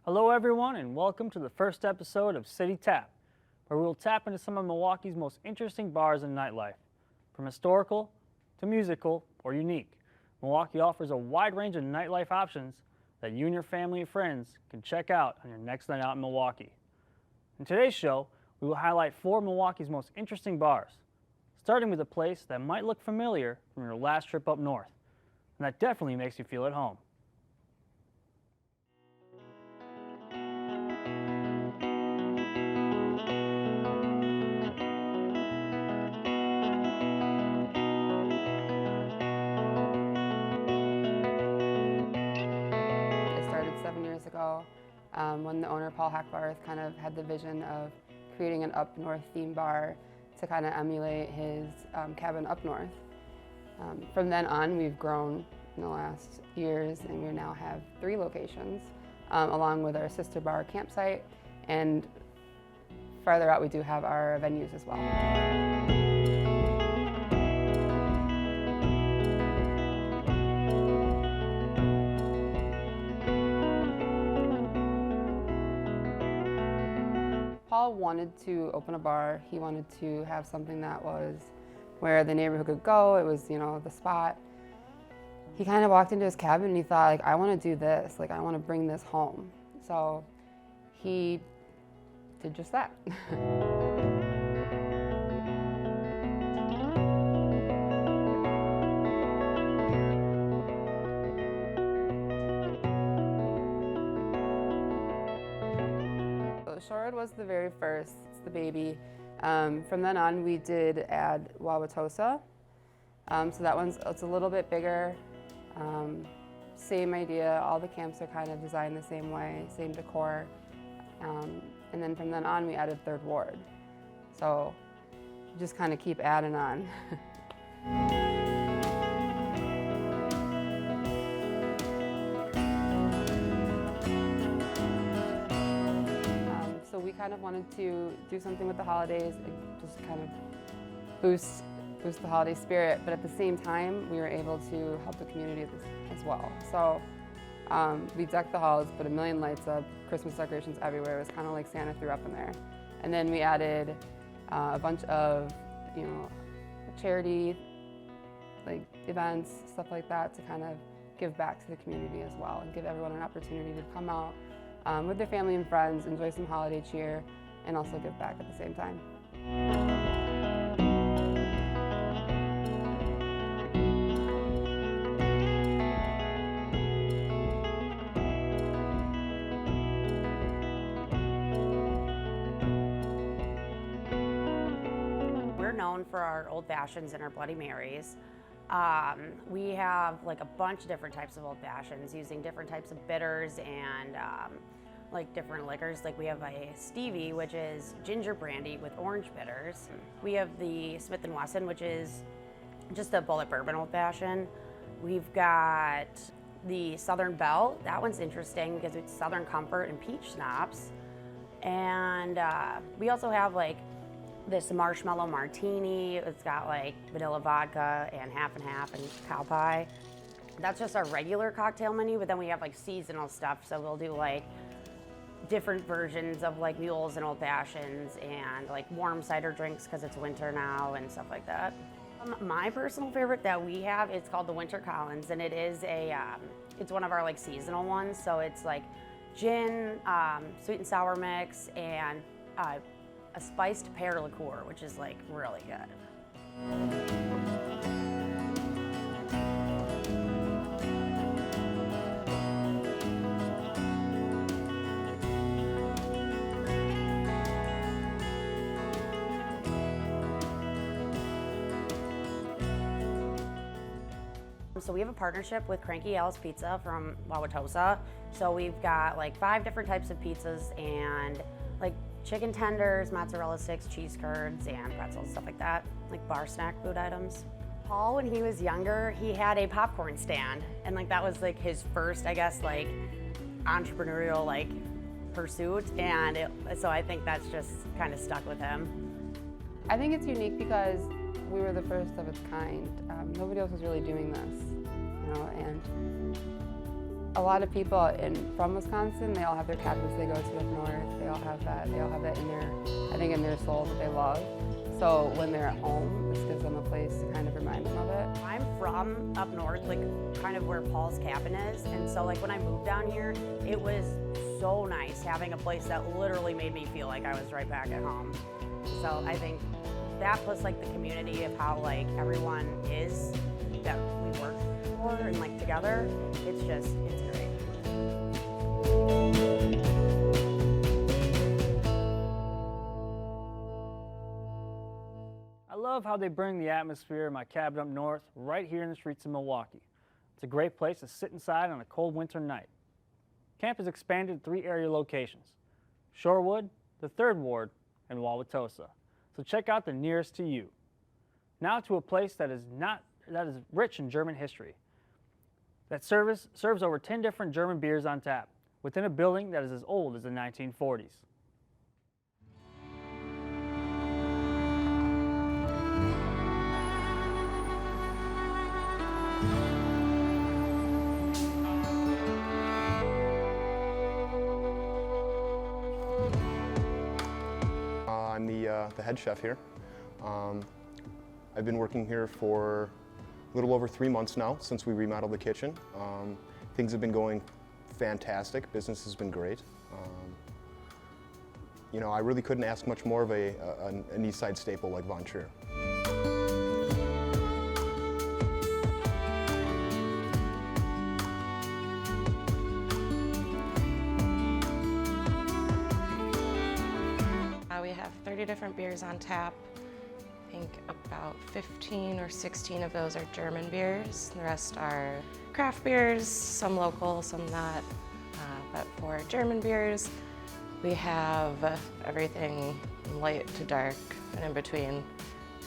Hello everyone and welcome to the first episode of City Tap, where we will tap into some of Milwaukee's most interesting bars and nightlife. From historical to musical or unique, Milwaukee offers a wide range of nightlife options that you and your family and friends can check out on your next night out in Milwaukee. In today's show, we will highlight 4 of Milwaukee's most interesting bars, starting with a place that might look familiar from your last trip up north, and that definitely makes you feel at home. It started 7 years ago when the owner, Paul Hackbarth, kind of had the vision of creating an up north theme bar to kind of emulate his cabin up north. From then on, we've grown in the last years, and we now have 3 locations, along with our sister bar campsite, and farther out we do have our venues as well. Paul wanted to open a bar. He wanted to have something that was where the neighborhood could go. It was, the spot. He kind of walked into his cabin and he thought, like, I want to do this. Like, I want to bring this home. So he did just that. Shorewood was the very first, it's the baby. From then on, we did add Wauwatosa. So that it's a little bit bigger. Same idea, all the camps are kind of designed the same way, same decor. And then from then on, we added Third Ward. So you just kind of keep adding on. So we kind of wanted to do something with the holidays and just kind of boost the holiday spirit, but at the same time, we were able to help the community as well. So we decked the halls, put a million lights up, Christmas decorations everywhere. It was kind of like Santa threw up in there. And then we added a bunch of, charity events, stuff like that, to kind of give back to the community as well and give everyone an opportunity to come out with their family and friends, enjoy some holiday cheer, and also give back at the same time. We're known for our old fashions and our Bloody Marys. We have like a bunch of different types of old fashions using different types of bitters and different liquors. Like we have a Stevie, which is ginger brandy with orange bitters. We have the Smith & Wesson, which is just a bullet bourbon old fashioned. We've got the Southern Belle. That one's interesting because it's Southern Comfort and peach schnapps. And we also have this marshmallow martini. It's got vanilla vodka and half and cow pie. That's just our regular cocktail menu, but then we have seasonal stuff. So we'll do different versions of mules and old fashions and warm cider drinks because it's winter now and stuff like that. My personal favorite that we have is called the Winter Collins, and it is it's one of our seasonal ones. So it's gin, sweet and sour mix, and a spiced pear liqueur, which is really good. So we have a partnership with Cranky Alice Pizza from Wauwatosa. So we've got 5 different types of pizzas and chicken tenders, mozzarella sticks, cheese curds, and pretzels, stuff like that, bar snack food items. Paul, when he was younger, he had a popcorn stand, and that was his first, I guess, entrepreneurial pursuit, and so I think that's just kind of stuck with him. I think it's unique because we were the first of its kind. Nobody else was really doing this, and a lot of people from Wisconsin, they all have their cabins they go to up north. They all have that in their, I think, in their soul that they love. So when they're at home, this gives them a place to kind of remind them of it. I'm from up north, like kind of where Paul's cabin is, and so like when I moved down here, it was so nice having a place that literally made me feel like I was right back at home. So I think that plus like the community of how like everyone is that we work for and like together, it's great. I love how they bring the atmosphere of my cabin up north right here in the streets of Milwaukee. It's a great place to sit inside on a cold winter night. Camp has expanded to 3 area locations: Shorewood, the 3rd Ward, and Wauwatosa. So check out the nearest to you. Now to a place that is rich in German history. That serves over 10 different German beers on tap within a building that is as old as the 1940s. I'm the head chef here. I've been working here for a little over 3 months now since we remodeled the kitchen. Things have been going fantastic. Business has been great. I really couldn't ask much more of an East Side staple like Von Trier. We have 30 different beers on tap. I think about 15 or 16 of those are German beers. The rest are craft beers, some local, some not. But for German beers, we have everything light to dark and in between.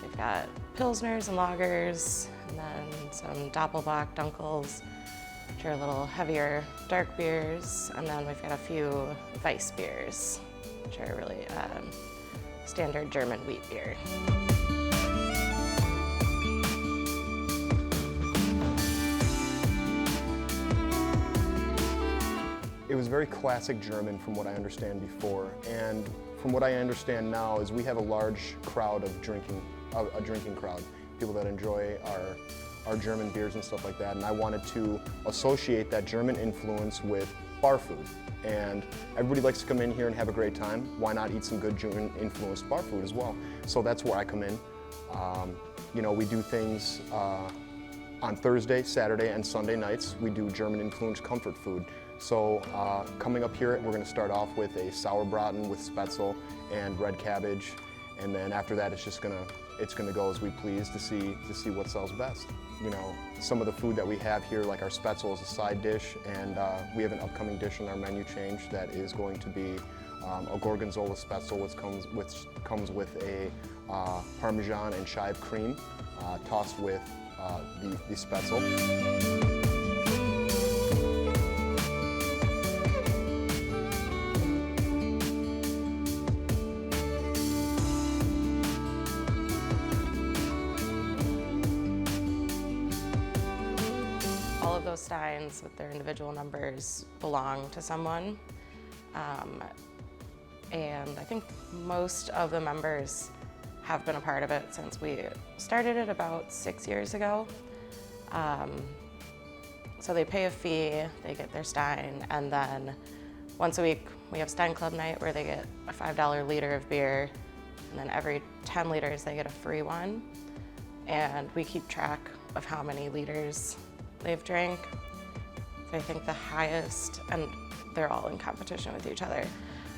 We've got Pilsners and lagers, and then some Doppelbock Dunkels, which are a little heavier dark beers. And then we've got a few Weiss beers, which are really standard German wheat beer. It was very classic German from what I understand before, and from what I understand now is we have a large crowd of a drinking crowd, people that enjoy our German beers and stuff like that, and I wanted to associate that German influence with bar food. And everybody likes to come in here and have a great time. Why not eat some good German-influenced bar food as well? So that's where I come in. We do things on Thursday, Saturday, and Sunday nights. We do German-influenced comfort food. So coming up here, we're going to start off with a sauerbraten with Spätzle and red cabbage, and then after that, it's going to go as we please to see what sells best. Some of the food that we have here, like our Spätzle, is a side dish, and we have an upcoming dish in our menu change that is going to be a Gorgonzola Spätzle, which comes with a Parmesan and chive cream tossed with the Spätzle. All of those steins with their individual numbers belong to someone. And I think most of the members have been a part of it since we started it about 6 years ago. So they pay a fee, they get their stein, and then once a week we have Stein Club night where they get a $5 liter of beer, and then every 10 liters they get a free one. And we keep track of how many liters they've drank. So I think the highest, and they're all in competition with each other,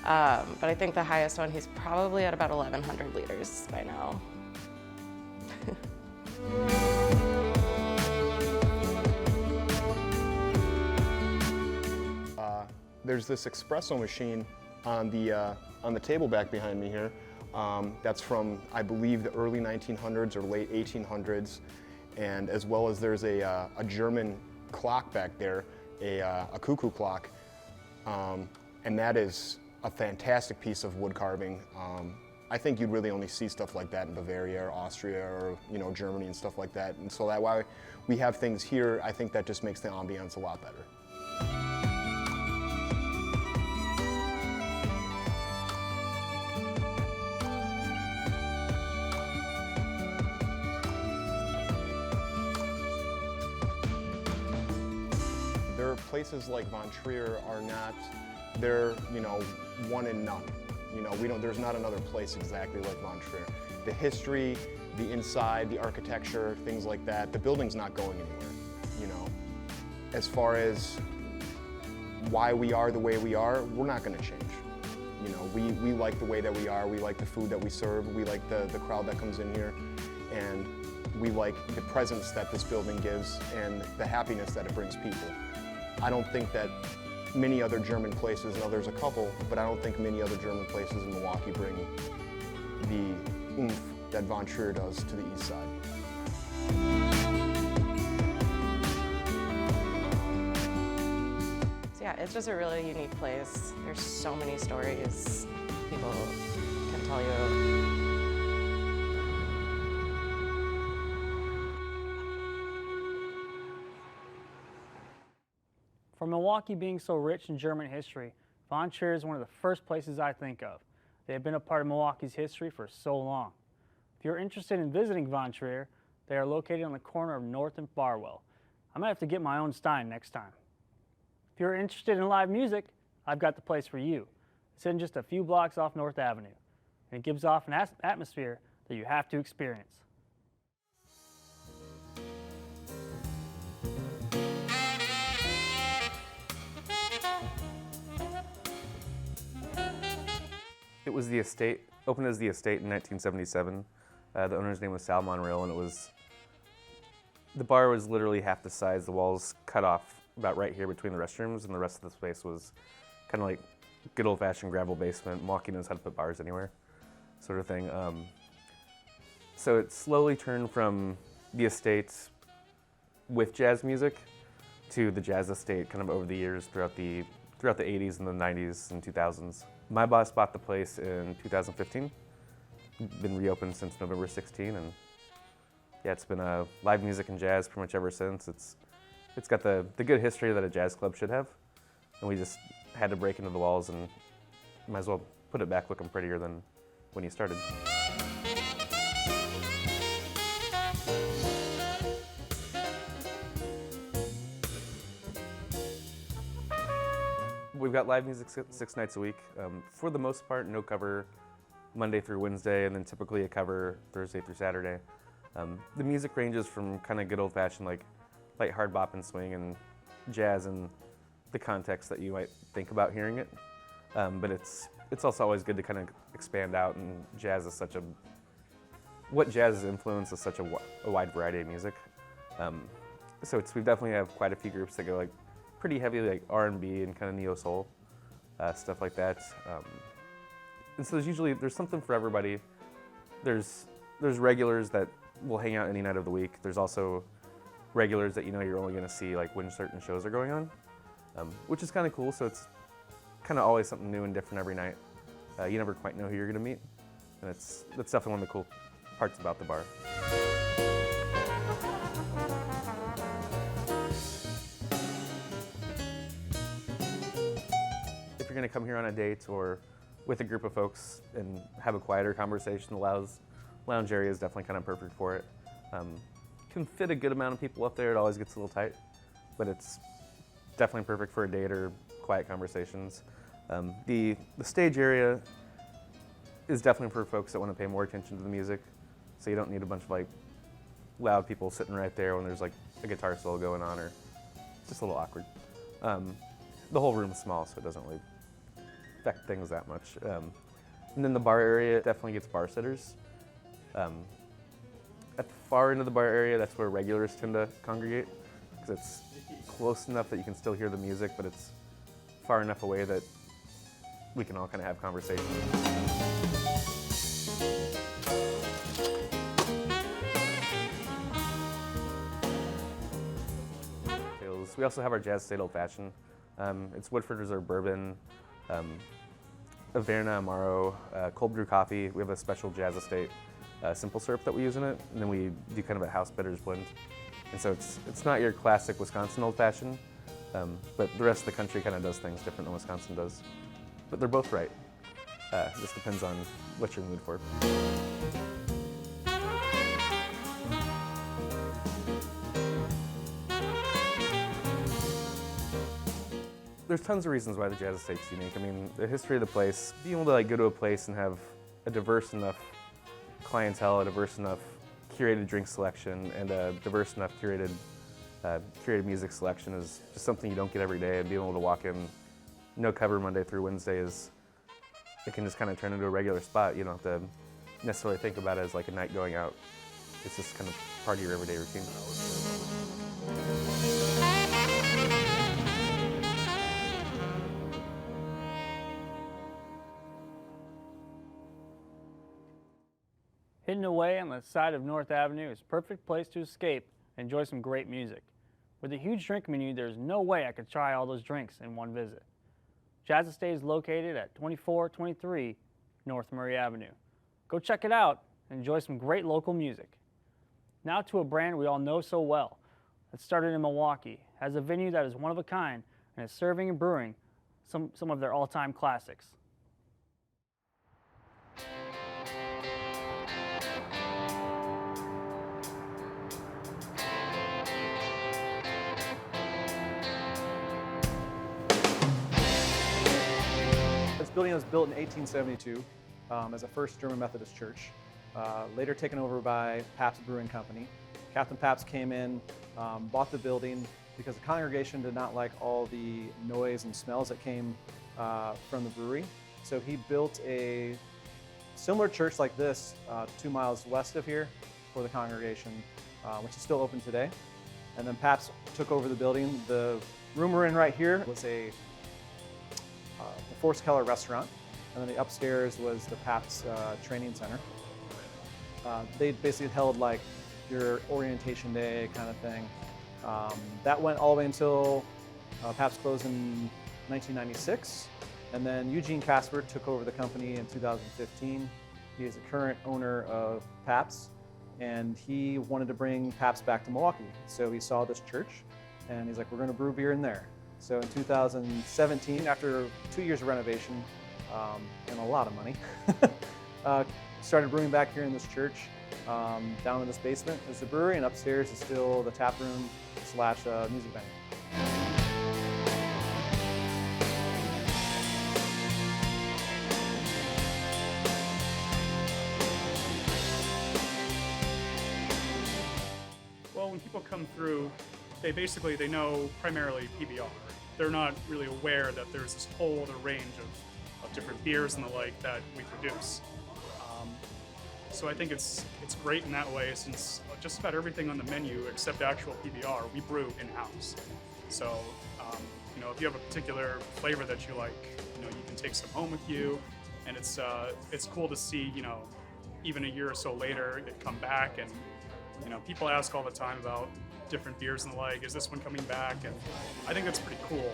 but I think the highest one, he's probably at about 1,100 liters by now. There's this espresso machine on the table back behind me here. That's from, I believe, the early 1900s or late 1800s. And as well as there's a German clock back there, a cuckoo clock, and that is a fantastic piece of wood carving. I think you'd really only see stuff like that in Bavaria or Austria or, you know, Germany and stuff like that. And so that why we have things here, I think that just makes the ambiance a lot better. There are places like Von Trier are not, they're, you know, one and none. You know, there's not another place exactly like Von Trier. The history, the inside, the architecture, things like that, the building's not going anywhere, you know. As far as why we are the way we are, we're not gonna change. You know, we like the way that we are, we like the food that we serve, we like the crowd that comes in here, and we like the presence that this building gives and the happiness that it brings people. I don't think that many other German places, now there's a couple, but I don't think many other German places in Milwaukee bring the oomph that Von Trier does to the east side. So yeah, it's just a really unique place. There's so many stories people can tell you. For Milwaukee being so rich in German history, Von Trier is one of the first places I think of. They have been a part of Milwaukee's history for so long. If you're interested in visiting Von Trier, they are located on the corner of North and Barwell. I might have to get my own Stein next time. If you're interested in live music, I've got the place for you. It's in just a few blocks off North Avenue, and it gives off an atmosphere that you have to experience. It was the estate, opened as the estate in 1977. The owner's name was Sal Monreal, and the bar was literally half the size. The walls cut off about right here between the restrooms, and the rest of the space was kind of like good old-fashioned gravel basement. Milwaukee knows how to put bars anywhere, sort of thing. So it slowly turned from the estate with jazz music to the jazz estate kind of over the years throughout the 80s and the 90s and 2000s. My boss bought the place in 2015. Been reopened since November 16, and yeah, it's been live music and jazz pretty much ever since. It's got the good history that a jazz club should have, and we just had to break into the walls and might as well put it back looking prettier than when you started. We've got live music 6 nights a week. For the most part, no cover Monday through Wednesday, and then typically a cover Thursday through Saturday. The music ranges from kind of good old-fashioned like light hard bop and swing and jazz in the context that you might think about hearing it. But it's also always good to kind of expand out, and what jazz's influence is such a wide variety of music. So we definitely have quite a few groups that go like pretty heavy like R&B and kind of neo soul, stuff like that. And so there's something for everybody. There's regulars that will hang out any night of the week. There's also regulars that you know you're only going to see like when certain shows are going on, which is kind of cool. So it's kind of always something new and different every night. You never quite know who you're going to meet, and that's definitely one of the cool parts about the bar. If you're going to come here on a date or with a group of folks and have a quieter conversation, the lounge area is definitely kind of perfect for it. Can fit a good amount of people up there. It always gets a little tight, but it's definitely perfect for a date or quiet conversations. The stage area is definitely for folks that want to pay more attention to the music, so you don't need a bunch of like loud people sitting right there when there's like a guitar solo going on, or it's just a little awkward. The whole room is small, so it doesn't really affect things that much. And then the bar area definitely gets bar sitters. At the far end of the bar area, that's where regulars tend to congregate, because it's close enough that you can still hear the music, but it's far enough away that we can all kind of have conversations. We also have our Jazz State Old Fashioned. It's Woodford Reserve bourbon. Averna, Amaro, cold brew coffee. We have a special Jazz Estate simple syrup that we use in it, and then we do kind of a house bitters blend. And so it's not your classic Wisconsin old fashioned, but the rest of the country kind of does things different than Wisconsin does. But they're both right. Just depends on what you're in the mood for. There's tons of reasons why the Jazz Estate's unique. I mean, the history of the place, being able to like go to a place and have a diverse enough clientele, a diverse enough curated drink selection, and a diverse enough curated music selection is just something you don't get every day. And being able to walk in, no cover Monday through Wednesday it can just kind of turn into a regular spot. You don't have to necessarily think about it as like a night going out. It's just kind of part of your everyday routine. Hidden away on the side of North Avenue is a perfect place to escape and enjoy some great music. With a huge drink menu, there's no way I could try all those drinks in one visit. Jazz Estate is located at 2423 North Murray Avenue. Go check it out and enjoy some great local music. Now to a brand we all know so well that started in Milwaukee, has a venue that is one of a kind, and is serving and brewing some of their all-time classics. This building was built in 1872 as a first German Methodist church, later taken over by Pabst Brewing Company. Captain Pabst came in, bought the building because the congregation did not like all the noise and smells that came from the brewery. So he built a similar church like this 2 miles west of here for the congregation, which is still open today. And then Pabst took over the building. The room we're in right here was a Force Keller restaurant, and then the upstairs was the Pabst training center. They basically held like your orientation day kind of thing. That went all the way until Pabst closed in 1996, and then Eugene Casper took over the company in 2015. He is the current owner of Pabst, and he wanted to bring Pabst back to Milwaukee. So he saw this church, and he's like, we're going to brew beer in there. So in 2017, after 2 years of renovation and a lot of money, started brewing back here in this church. Down in this basement is the brewery, and upstairs is still the tap room / music venue. Well, when people come through, they know primarily PBR. They're not really aware that there's this whole other range of different beers and the like that we produce. So I think it's great in that way, since just about everything on the menu except actual PBR we brew in-house. So if you have a particular flavor that you like, you can take some home with you, and it's cool to see even a year or so later it come back, and people ask all the time about different beers and the like, is this one coming back? And I think that's pretty cool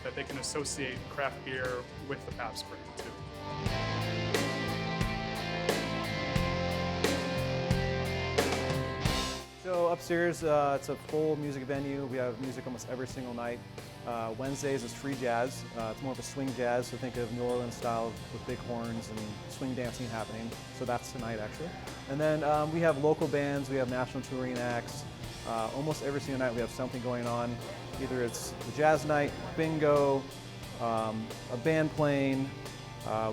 that they can associate craft beer with the Pabst brand too. So upstairs, it's a full music venue. We have music almost every single night. Wednesdays is free jazz. It's more of a swing jazz, so think of New Orleans style with big horns and swing dancing happening. So that's tonight, actually. And then we have local bands. We have national touring acts. Almost every single night we have something going on. Either it's the jazz night, bingo, a band playing.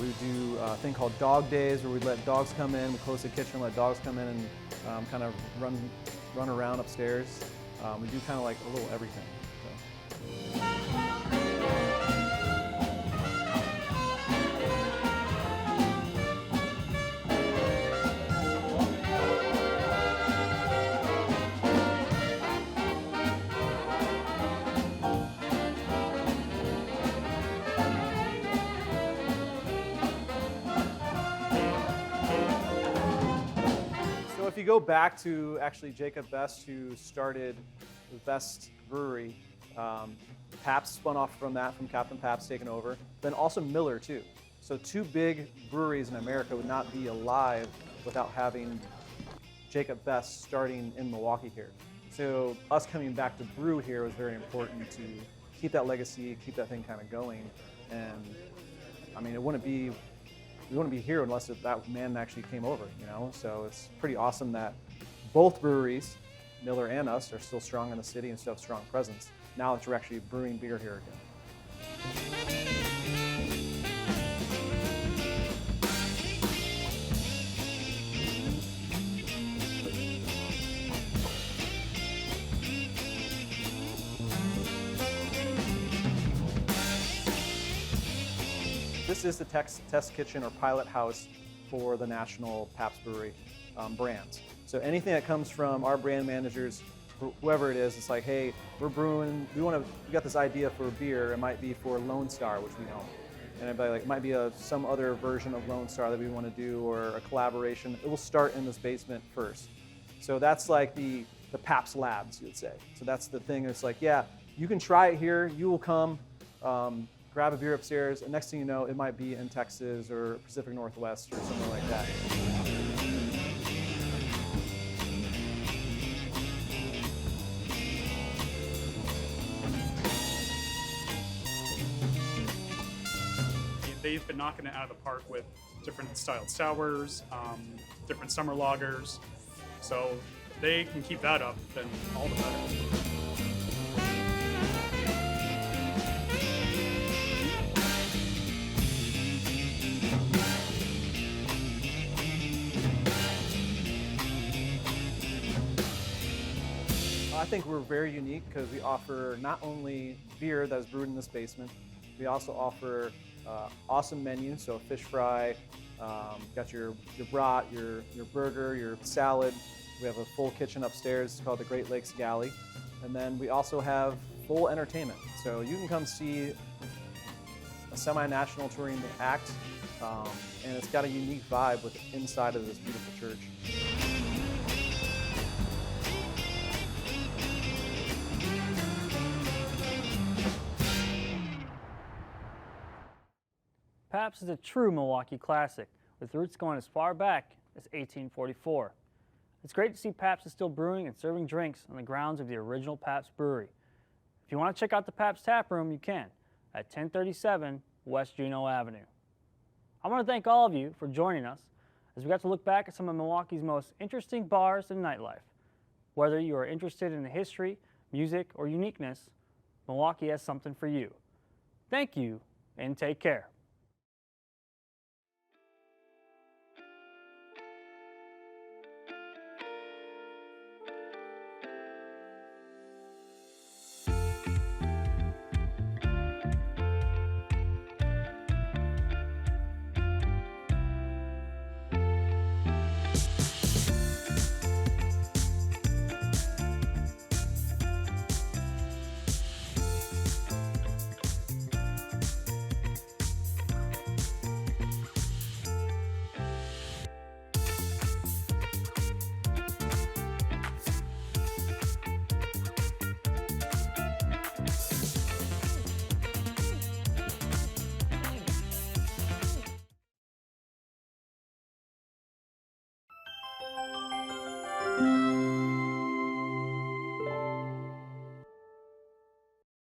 We do a thing called dog days, where we let dogs come in. We close the kitchen, let dogs come in and kind of run around upstairs. We do kind of like a little everything. So. If you go back to actually Jacob Best, who started the Best Brewery, Pabst spun off from that, from Captain Pabst taking over. Then also Miller too. So 2 big breweries in America would not be alive without having Jacob Best starting in Milwaukee here. So us coming back to brew here was very important to keep that legacy, keep that thing kind of going. And I mean, we wouldn't be here unless that man actually came over, you know? So it's pretty awesome that both breweries, Miller and us, are still strong in the city and still have strong presence now that you're actually brewing beer here again. This is the test kitchen or pilot house for the national Pabst Brewery brands. So anything that comes from our brand managers, whoever it is, it's like, hey, we're brewing, we got this idea for a beer. It might be for Lone Star, which we don't. And it might be some other version of Lone Star that we want to do, or a collaboration. It will start in this basement first. So that's like the Pabst Labs, you would say. So that's the thing. It's like, yeah, you can try it here. You will come, grab a beer upstairs, and next thing you know, it might be in Texas or Pacific Northwest or something like that. They've been knocking it out of the park with different styled sours, different summer lagers. So if they can keep that up, then all the better. I think we're very unique because we offer not only beer that is brewed in this basement, we also offer awesome menu, so fish fry, got your brat, your burger, your salad. We have a full kitchen upstairs. It's called the Great Lakes Galley. And then we also have full entertainment. So you can come see a semi-national touring act, and it's got a unique vibe with the inside of this beautiful church. Pabst is a true Milwaukee classic, with roots going as far back as 1844. It's great to see Pabst is still brewing and serving drinks on the grounds of the original Pabst Brewery. If you want to check out the Pabst Tap Room, you can, at 1037 West Juneau Avenue. I want to thank all of you for joining us as we got to look back at some of Milwaukee's most interesting bars and nightlife. Whether you are interested in the history, music, or uniqueness, Milwaukee has something for you. Thank you, and take care.